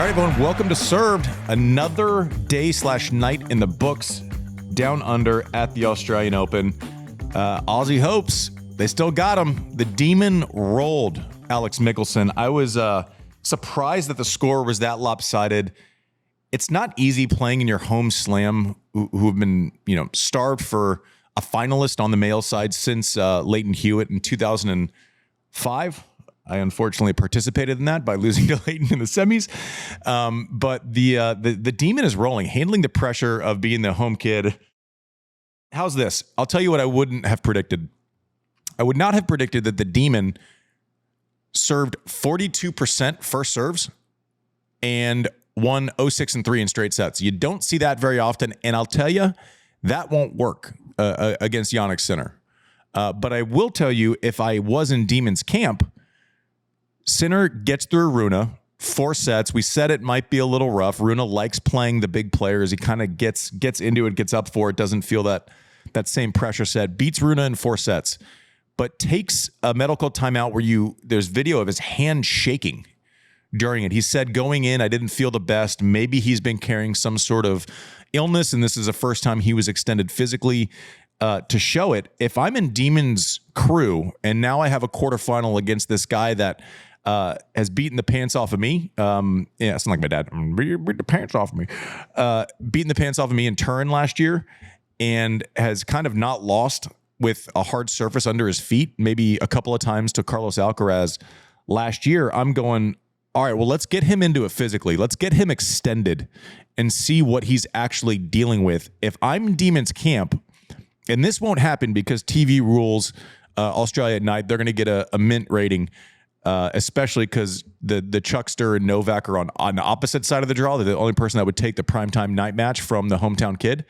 All right, everyone, welcome to Served. Another day/night in the books down under at the Australian Open. Aussie hopes, they still got him. The Demon rolled Alex Michelsen. I was surprised that the score was that lopsided. It's not easy playing in your home slam who have been, starved for a finalist on the male side since Leighton Hewitt in 2005. I unfortunately participated in that by losing to Leighton in the semis. But the Demon is rolling, handling the pressure of being the home kid. How's this? I'll tell you what I wouldn't have predicted. I would not have predicted that the Demon served 42% first serves and won 0-6-3 in straight sets. You don't see that very often, and I'll tell you, that won't work against Jannik Sinner. But I will tell you, if I was in Demon's camp, Sinner gets through Rune, 4 sets. We said it might be a little rough. Rune likes playing the big players. He kind of gets into it, gets up for it, doesn't feel that same pressure set. Beats Rune in 4 sets, but takes a medical timeout where there's video of his hand shaking during it. He said going in, I didn't feel the best. Maybe he's been carrying some sort of illness, and this is the first time he was extended physically to show it. If I'm in Demon's crew, and now I have a quarterfinal against this guy that has beaten the pants off of me. It's not like my dad. Beat the pants off of me. Beaten the pants off of me in Turin last year, and has kind of not lost with a hard surface under his feet. Maybe a couple of times to Carlos Alacaraz last year. I'm going, all right, well, let's get him into it physically. Let's get him extended and see what he's actually dealing with. If I'm in Demon's camp, and this won't happen because TV rules, Australia at night, they're going to get a mint rating. Especially because the Chuckster and Novak are on the opposite side of the draw. They're the only person that would take the primetime night match from the hometown kid.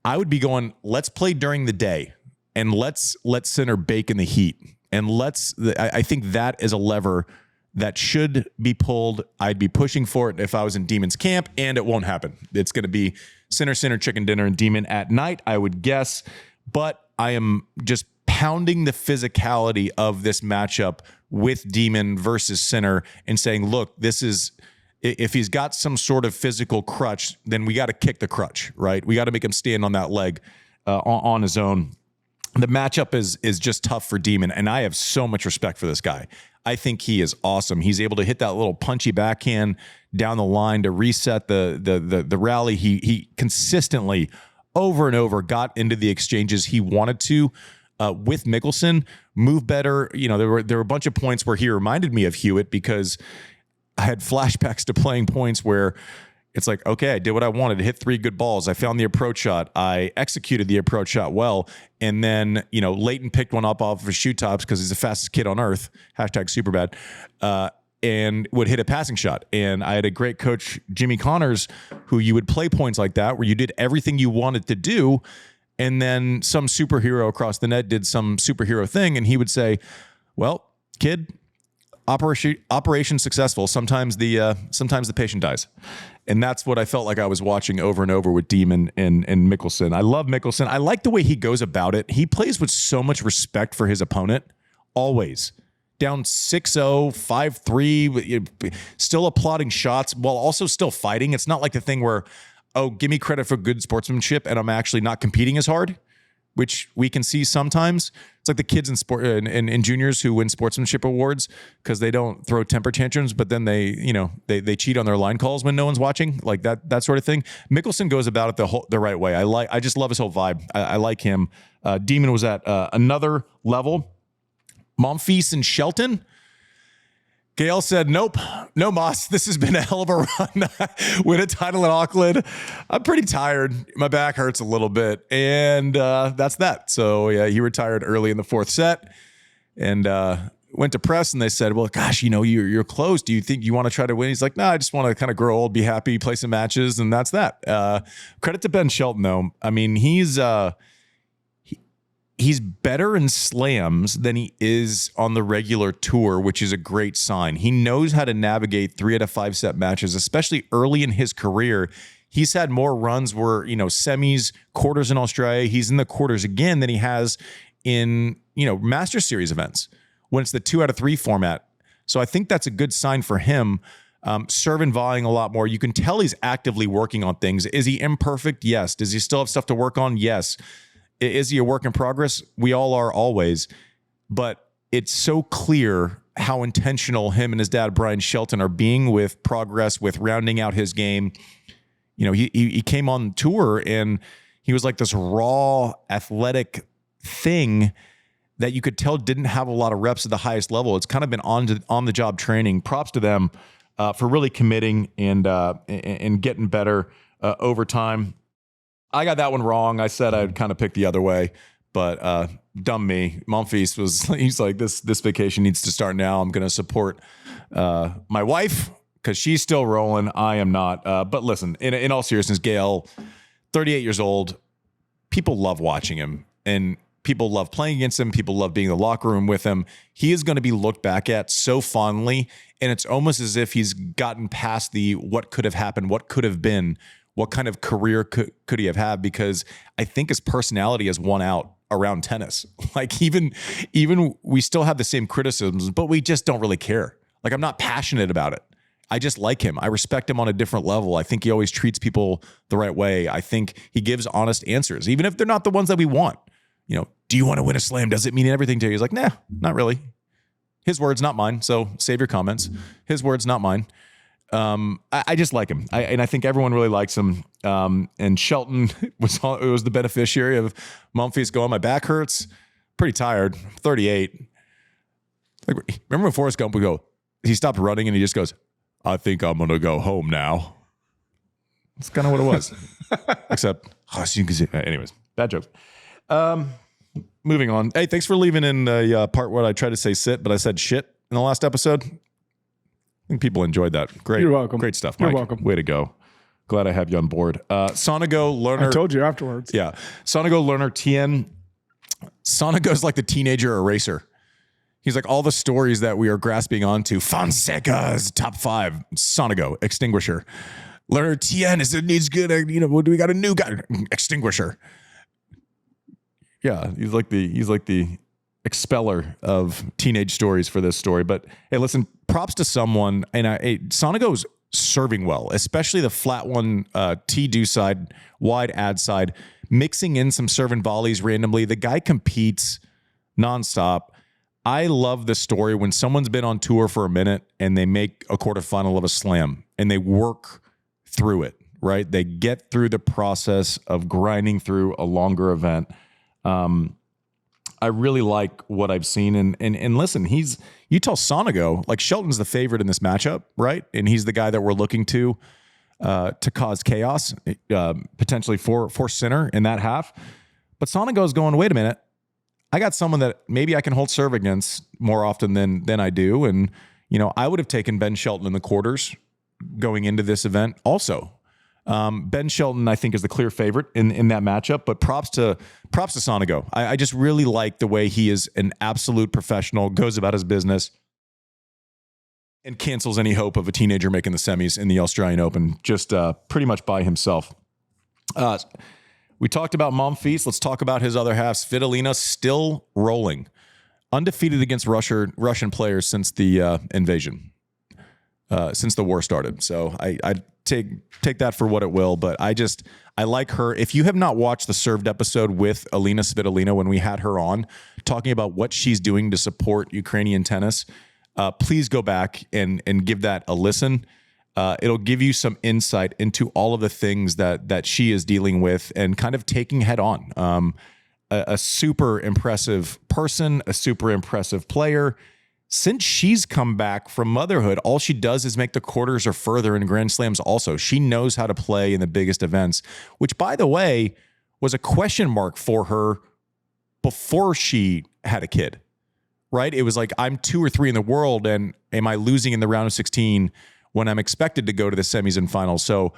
I would be going, let's play during the day and let's let Sinner bake in the heat. And I think that is a lever that should be pulled. I'd be pushing for it if I was in Demon's camp, and it won't happen. It's going to be Sinner, chicken dinner, and Demon at night, I would guess. But I am just pounding the physicality of this matchup with Demon versus Sinner and saying, look, if he's got some sort of physical crutch, then we got to kick the crutch, right? We got to make him stand on that leg on his own. The matchup is just tough for Demon, and I have so much respect for this guy. I think he is awesome. He's able to hit that little punchy backhand down the line to reset the rally. He consistently, over and over, got into the exchanges he wanted to. With Michelsen, move better. There were a bunch of points where he reminded me of Hewitt because I had flashbacks to playing points where it's like, okay, I did what I wanted, hit 3 good balls. I found the approach shot. I executed the approach shot well. And then, Leighton picked one up off of his shoe tops because he's the fastest kid on earth, #superbad, and would hit a passing shot. And I had a great coach, Jimmy Connors, who you would play points like that where you did everything you wanted to do. And then some superhero across the net did some superhero thing, and he would say, well, kid, operation successful. Sometimes the patient dies. And that's what I felt like I was watching over and over with Demon and Michelsen. I love Michelsen. I like the way he goes about it. He plays with so much respect for his opponent, always. Down 6-0, 5-3, still applauding shots while also still fighting. It's not like the thing where, oh, give me credit for good sportsmanship and I'm actually not competing as hard, which we can see sometimes. It's like the kids in sport and juniors who win sportsmanship awards because they don't throw temper tantrums, but then they cheat on their line calls when no one's watching, like that sort of thing. Michelsen goes about it the right way. I just love his whole vibe. I like him. Demon was at another level. Monfils and Shelton. Gail said, nope, no Moss. This has been a hell of a run. Win a title in Auckland. I'm pretty tired. My back hurts a little bit. And that's that. So, yeah, he retired early in the 4th set and went to press. And they said, well, gosh, you're close. Do you think you want to try to win? He's like, no, I just want to kind of grow old, be happy, play some matches. And that's that. Credit to Ben Shelton, though. I mean, he's better in slams than he is on the regular tour, which is a great sign. He knows how to navigate 3 out of 5 set matches, especially early in his career. He's had more runs where, semis, quarters in Australia. He's in the quarters again than he has in, Master Series events when it's the 2 out of 3 format. So I think that's a good sign for him. Serve and volleying a lot more. You can tell he's actively working on things. Is he imperfect? Yes. Does he still have stuff to work on? Yes. Is he a work in progress? We all are always. But it's so clear how intentional him and his dad, Brian Shelton, are being with progress, with rounding out his game. You know, he came on tour and he was like this raw, athletic thing that you could tell didn't have a lot of reps at the highest level. It's kind of been on the job training. Props to them for really committing and getting better over time. I got that one wrong. I said I'd kind of pick the other way, but dumb me. Monfils he's like, this vacation needs to start now. I'm going to support my wife because she's still rolling. I am not. But listen, in all seriousness, Gael, 38 years old, people love watching him and people love playing against him. People love being in the locker room with him. He is going to be looked back at so fondly, and it's almost as if he's gotten past the what could have happened, what could have been, what kind of career could he have had, because I think his personality has won out around tennis. Like even we still have the same criticisms, but we just don't really care. Like I'm not passionate about it. I just like him. I respect him on a different level. I think he always treats people the right way. I think he gives honest answers, even if they're not the ones that we want. You know, do you want to win a slam? Does it mean everything to you? He's like, nah, not really. His words, not mine. So save your comments. His words, not mine. I just like him. And I think everyone really likes him. And Shelton was the beneficiary of Monfils going, my back hurts. Pretty tired. 38. Like, remember when Forrest Gump would go, he stopped running and he just goes, I think I'm going to go home now. That's kind of what it was. Except, anyways, bad joke. Moving on. Hey, thanks for leaving in the part where I tried to say sit, but I said shit in the last episode. I think people enjoyed that. Great. You're welcome. Great stuff, Mike. You're welcome. Way to go. Glad I have you on board. Sonego, Lerner. I told you afterwards. Yeah. Sonego, Lerner, Tien. Sonego's like the teenager eraser. He's like all the stories that we are grasping onto. Fonseca's top 5. Sonego, extinguisher. Lerner, Tien needs good. We got a new guy. Extinguisher. Yeah, he's like the expeller of teenage stories for this story. But hey, listen, props to someone. And Sonego's serving well, especially the flat one, T-do side, wide ad side, mixing in some serve and volleys randomly. The guy competes nonstop. I love the story when someone's been on tour for a minute and they make a quarterfinal of a slam and they work through it, right? They get through the process of grinding through a longer event. I really like what I've seen. And listen, you tell Sonego, like Shelton's the favorite in this matchup, right? And he's the guy that we're looking to cause chaos, potentially for Sinner in that half. But Sonego's going, wait a minute. I got someone that maybe I can hold serve against more often than I do. And, I would have taken Ben Shelton in the quarters going into this event also. Ben Shelton, I think, is the clear favorite in that matchup, but props to Sonego. I just really like the way he is an absolute professional, goes about his business, and cancels any hope of a teenager making the semis in the Australian Open just pretty much by himself. We talked about Monfils. Let's talk about his other half. Svitolina still rolling. Undefeated against Russian players since the invasion, since the war started. So I take that for what it will, but I like her. If you have not watched the served episode with Elena Svitolina when we had her on, talking about what she's doing to support Ukrainian tennis, please go back and give that a listen. It'll give you some insight into all of the things that she is dealing with and kind of taking head on. A super impressive person, a super impressive player. Since she's come back from motherhood, all she does is make the quarters or further in Grand Slams also. She knows how to play in the biggest events, which, by the way, was a question mark for her before she had a kid, right? It was like, I'm 2 or 3 in the world, and am I losing in the round of 16 when I'm expected to go to the semis and finals? So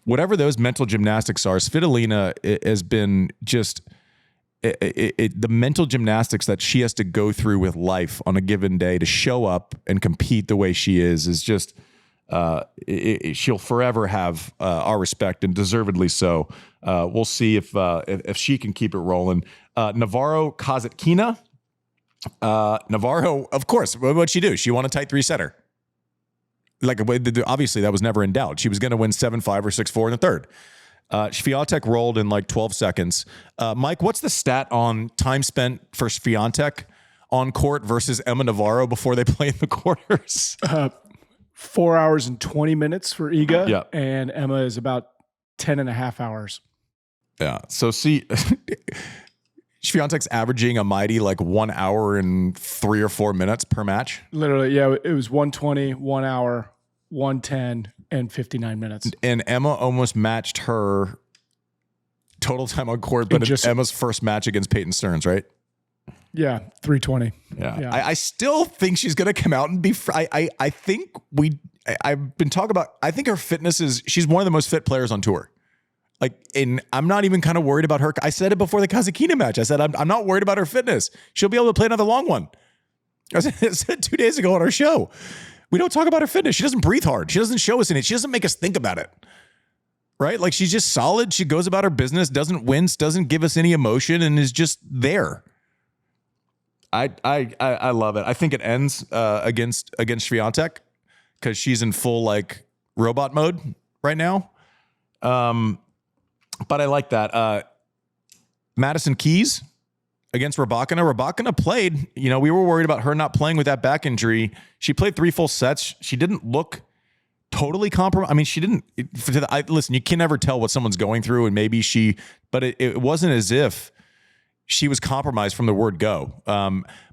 whatever those mental gymnastics are, Svitolina has been just... the mental gymnastics that she has to go through with life on a given day to show up and compete the way she is just she'll forever have our respect, and deservedly so. We'll see if she can keep it rolling. Navarro, Kasatkina. Navarro, of course. What'd she do? She won a tight 3-setter. Like, obviously, that was never in doubt. She was going to win 7-5 or 6-4 in the third. Swiatek rolled in like 12 seconds. Mike, what's the stat on time spent for Swiatek on court versus Emma Navarro before they play in the quarters? 4 hours and 20 minutes for Iga. Yeah. And Emma is about 10 and a half hours. Yeah. So see, Swiatek's averaging a mighty like 1 hour and 3 or 4 minutes per match. Literally, yeah. It was 120, 1 hour, 110, and 59 minutes. And Emma almost matched her total time on court, but it's Emma's first match against Peyton Stearns, right? Yeah, 320. Yeah. I still think she's going to come out and be. I think I've been talking about. I think her fitness is. She's one of the most fit players on tour. Like, and I'm not even kind of worried about her. I said it before the Kasatkina match. I said I'm not worried about her fitness. She'll be able to play another long one. I said 2 days ago on our show. We don't talk about her fitness. She doesn't breathe hard. She doesn't show us in it. She doesn't make us think about it. Right? Like, she's just solid. She goes about her business. Doesn't wince. Doesn't give us any emotion, and is just there. I love it. I think it ends against Swiatek because she's in full like robot mode right now. But I like that. Madison Keys against Rybakina. Rybakina played. You know, we were worried about her not playing with that back injury. She played 3 full sets. She didn't look totally compromised. I mean, she didn't. Listen, you can never tell what someone's going through, and maybe but it wasn't as if she was compromised from the word go.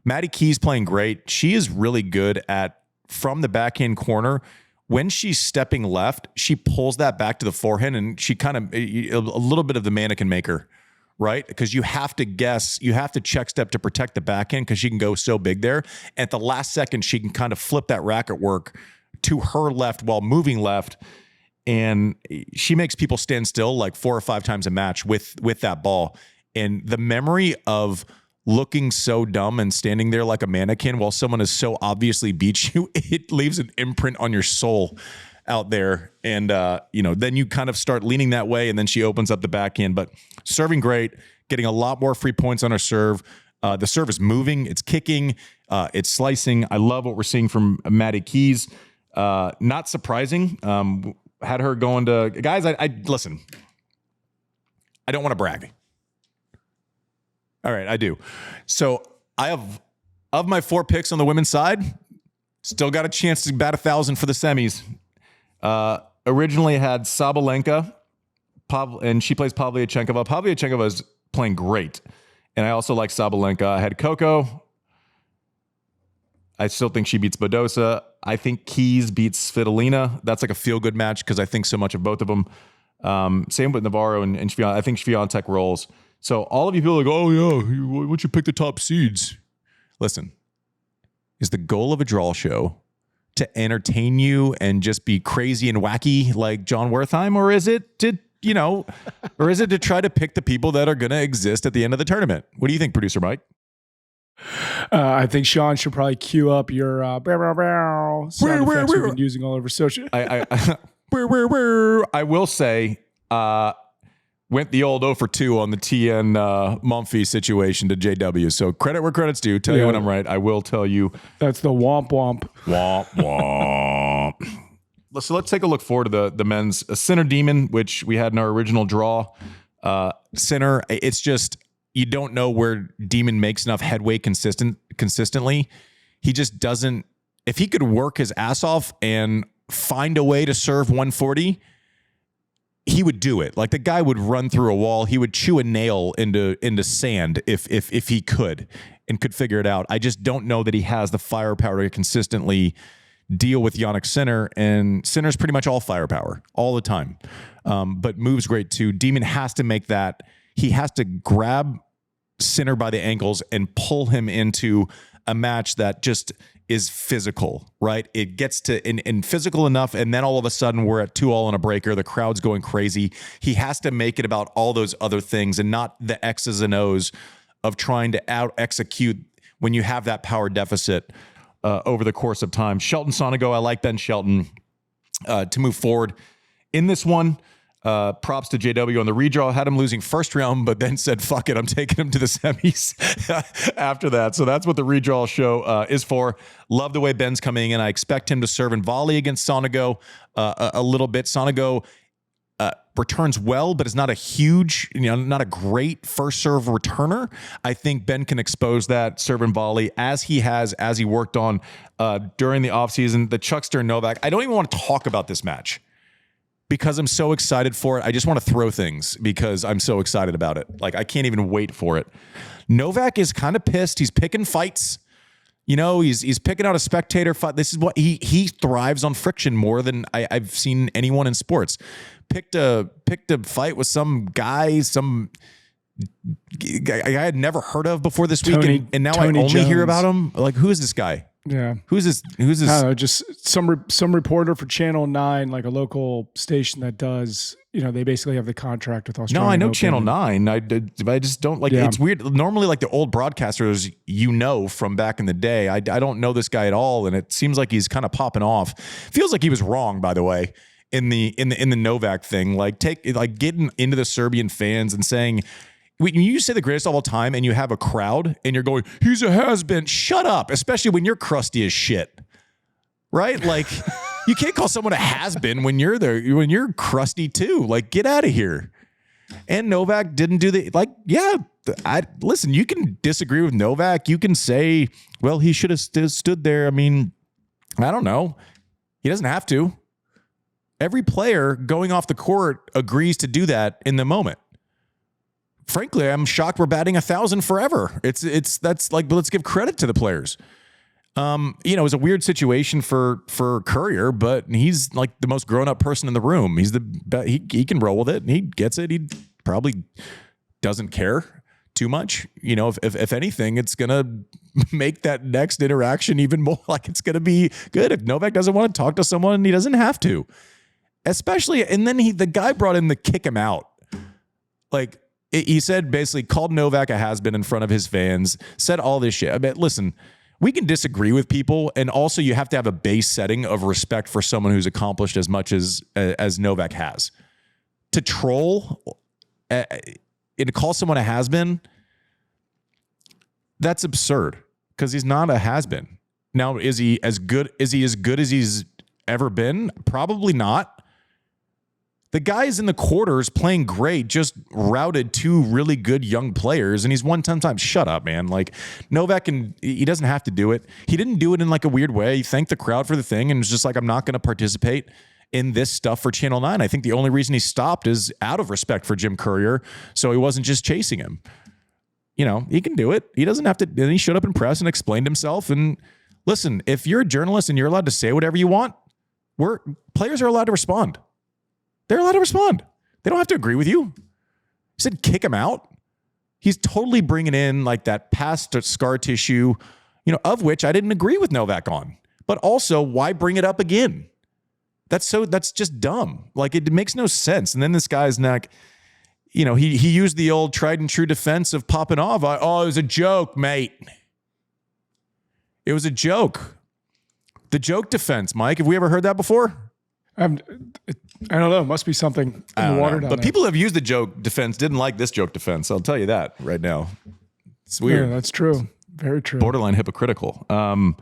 Maddie Keys playing great. She is really good at, from the backhand corner, when she's stepping left, she pulls that back to the forehand, and she kind of, a little bit of the mannequin maker, right? Because you have to guess, you have to check step to protect the backhand because she can go so big there. And at the last second, she can kind of flip that racket work to her left while moving left. And she makes people stand still like 4 or 5 times a match with that ball. And the memory of looking so dumb and standing there like a mannequin while someone has so obviously beat you, it leaves an imprint on your soul out there. And, then you kind of start leaning that way, and then she opens up the backhand. But serving great, getting a lot more free points on her serve. The serve is moving, it's kicking, it's slicing. I love what we're seeing from Maddie Keys. Not surprising. Had her going to guys. I listen. I don't want to brag. All right, I do. So I have, of my 4 picks on the women's side, still got a chance to bat 1,000 for the semis. Originally had Sabalenka, and she plays Pavlyuchenkova. Pavlyuchenkova is playing great, and I also like Sabalenka. I had Coco. I still think she beats Badosa. I think Keys beats Svitolina. That's like a feel-good match because I think so much of both of them. Same with Navarro and Swiatek. I think Swiatek rolls. So all of you people are like, oh, yeah, why don't you pick the top seeds? Listen, is the goal of a draw show to entertain you and just be crazy and wacky like John Wertheim? Or is it to try to pick the people that are going to exist at the end of the tournament? What do you think, producer Mike? I think Sean should probably cue up your sound effects we've been using all over social. I will say, went the old 0 for 2 on the TN Mumphy situation to JW. So credit where credit's due. Tell you when I'm right. I will tell you. That's the womp womp. Womp womp. So let's take a look forward to the men's Sinner Demon, which we had in our original draw. Sinner, it's just, you don't know where Demon makes enough headway consistently. He just doesn't. If he could work his ass off and find a way to serve 140, he would do it. Like, the guy would run through a wall. He would chew a nail into sand if he could and could figure it out. I just don't know that he has the firepower to consistently deal with Jannik Sinner, and Sinner's pretty much all firepower all the time. But moves great too. Demon has to make that. He has to grab Sinner by the ankles and pull him into a match that just is physical, right? It gets to in physical enough, and then all of a sudden we're at 2-all on a breaker. The crowd's going crazy. He has to make it about all those other things and not the X's and O's of trying to out-execute when you have that power deficit over the course of time. Shelton Sonego, I like Ben Shelton to move forward in this one. Props to JW on the redraw. Had him losing first round, but then said, fuck it, I'm taking him to the semis after that. So that's what the redraw show is for. Love the way Ben's coming in. I expect him to serve and volley against Sonego a little bit. Sonego returns well, but is not a huge, not a great first serve returner. I think Ben can expose that serve and volley as he worked on during the offseason. The Chuckster and Novak, I don't even want to talk about this match because I'm so excited for it. I just want to throw things because I'm so excited about it. Like, I can't even wait for it. Novak is kind of pissed. He's picking fights. He's picking out a spectator fight. This is what he thrives on friction more than I've seen anyone in sports. Picked a fight with some guy I had never heard of before this week, and now Tony I only Jones. Hear about him. Like, who is this guy? Yeah, who's this? I don't know, just some reporter for Channel 9, like a local station that does. They basically have the contract with Australia. No, I know Open. Channel 9. I just don't like. Yeah. It's weird. Normally, like the old broadcasters, from back in the day. I don't know this guy at all, and it seems like he's kind of popping off. Feels like he was wrong, by the way, in the Novak thing. Like getting into the Serbian fans and saying, when you say the greatest of all time, and you have a crowd, and you're going, he's a has-been. Shut up, especially when you're crusty as shit, right? Like. You can't call someone a has-been when you're there, when you're crusty too. Like, get out of here. And Novak didn't do listen, you can disagree with Novak. You can say, well, he should have stood there. I mean, I don't know. He doesn't have to. Every player going off the court agrees to do that in the moment. Frankly, I'm shocked we're batting 1,000 forever. That's like, but let's give credit to the players. It was a weird situation for Courier, but he's like the most grown-up person in the room. He's he can roll with it, and he gets it. He probably doesn't care too much. If anything, it's gonna make that next interaction even more like it's gonna be good. If Novak doesn't want to talk to someone, he doesn't have to. Especially, and then the guy brought in the kick him out. Like he said, basically called Novak a has-been in front of his fans. Said all this shit. I mean, listen. We can disagree with people, and also you have to have a base setting of respect for someone who's accomplished as much as Novak has. To troll and to call someone a has-been, that's absurd because he's not a has-been. Now, is he as good as he's ever been? Probably not. The guy's in the quarters playing great, just routed 2 really good young players, and he's won 10 times. Shut up, man. Like, Novak, he doesn't have to do it. He didn't do it in like a weird way. He thanked the crowd for the thing and was just like, I'm not going to participate in this stuff for Channel 9. I think the only reason he stopped is out of respect for Jim Courier, so he wasn't just chasing him. He can do it. He doesn't have to. Then he showed up in press and explained himself. And listen, if you're a journalist and you're allowed to say whatever you want, players are allowed to respond. They're allowed to respond. They don't have to agree with you. He said kick him out. He's totally bringing in like that past scar tissue, of which I didn't agree with Novak on. But also, why bring it up again? That's just dumb. Like, it makes no sense. And then this guy's not, he used the old tried and true defense of popping off. It was a joke, mate. It was a joke. The joke defense, Mike. Have we ever heard that before? I don't know. It must be something in the water down But there. people have used the joke defense, didn't like this joke defense. I'll tell you that right now. It's weird. Yeah, that's true. Very true. Borderline hypocritical. So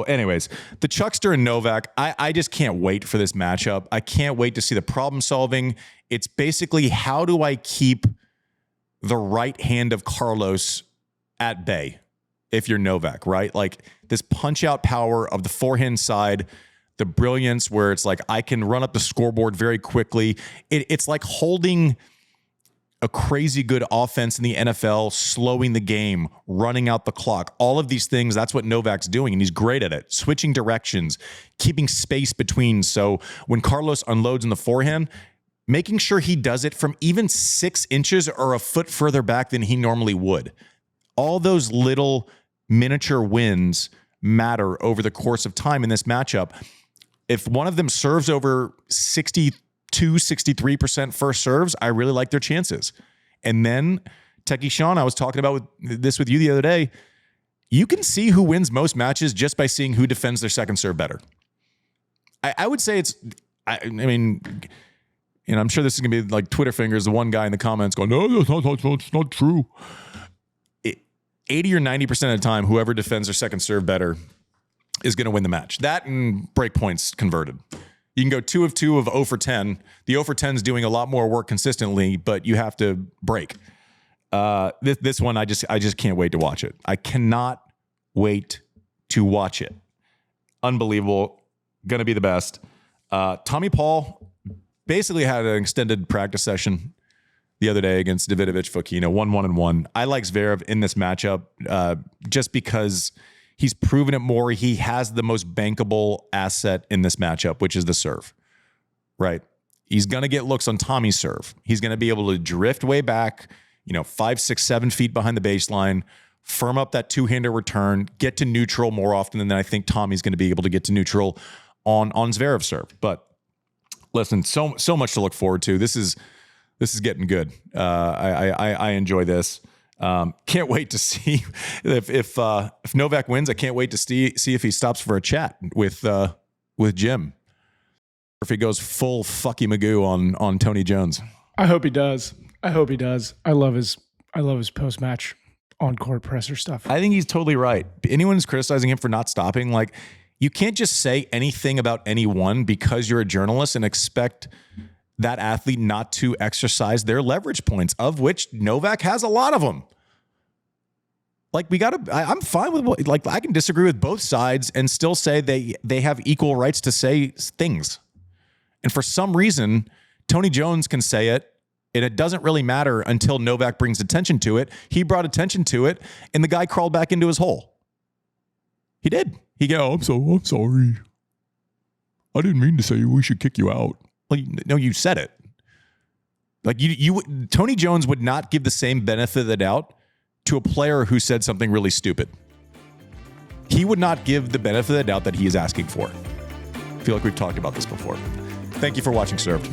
anyways, the Chuckster and Novak, I just can't wait for this matchup. I can't wait to see the problem solving. It's basically, how do I keep the right hand of Carlos at bay if you're Novak, right? Like this punch out power of the forehand side, the brilliance where it's like I can run up the scoreboard very quickly. It's like holding a crazy good offense in the NFL, slowing the game, running out the clock. All of these things, that's what Novak's doing, and he's great at it. Switching directions, keeping space between. So when Carlos unloads in the forehand, making sure he does it from even 6 inches or a foot further back than he normally would. All those little miniature wins matter over the course of time in this matchup. If one of them serves over 63% first serves, I really like their chances. And then Techie Sean, I was talking about this with you the other day. You can see who wins most matches just by seeing who defends their second serve better. I would say And I'm sure this is going to be like Twitter fingers, the one guy in the comments going, no, that's not true. 80 or 90% of the time, whoever defends their second serve better is going to win the match. That and break points converted. You can go 2 of 2 of 0 for 10. The 0 for 10 is doing a lot more work consistently, but you have to break. This one, I just can't wait to watch it. I cannot wait to watch it. Unbelievable. Going to be the best. Tommy Paul basically had an extended practice session the other day against Davidovich Fokina, 1-1-1. I like Zverev in this matchup just because he's proven it more. He has the most bankable asset in this matchup, which is the serve, right? He's going to get looks on Tommy's serve. He's going to be able to drift way back, 5, 6, 7 feet behind the baseline, firm up that two-hander return, get to neutral more often than I think Tommy's going to be able to get to neutral on Zverev's serve. But listen, so much to look forward to. This is getting good. I enjoy this. Can't wait to see if Novak wins. I can't wait to see if he stops for a chat with Jim, or if he goes full fucky Magoo on Tony Jones. I hope he does. I love his post match on court presser stuff. I think he's totally right. Anyone who's criticizing him for not stopping, like, you can't just say anything about anyone because you're a journalist and expect that athlete not to exercise their leverage points, of which Novak has a lot of them. Like, I'm fine with, like, I can disagree with both sides and still say they have equal rights to say things. And for some reason, Tony Jones can say it, and it doesn't really matter until Novak brings attention to it. He brought attention to it, and the guy crawled back into his hole. He did. He go, I'm sorry. I didn't mean to say we should kick you out. Well, no, you said it. Like, Tony Jones would not give the same benefit of the doubt to a player who said something really stupid. He would not give the benefit of the doubt that he is asking for. I feel like we've talked about this before. Thank you for watching Served.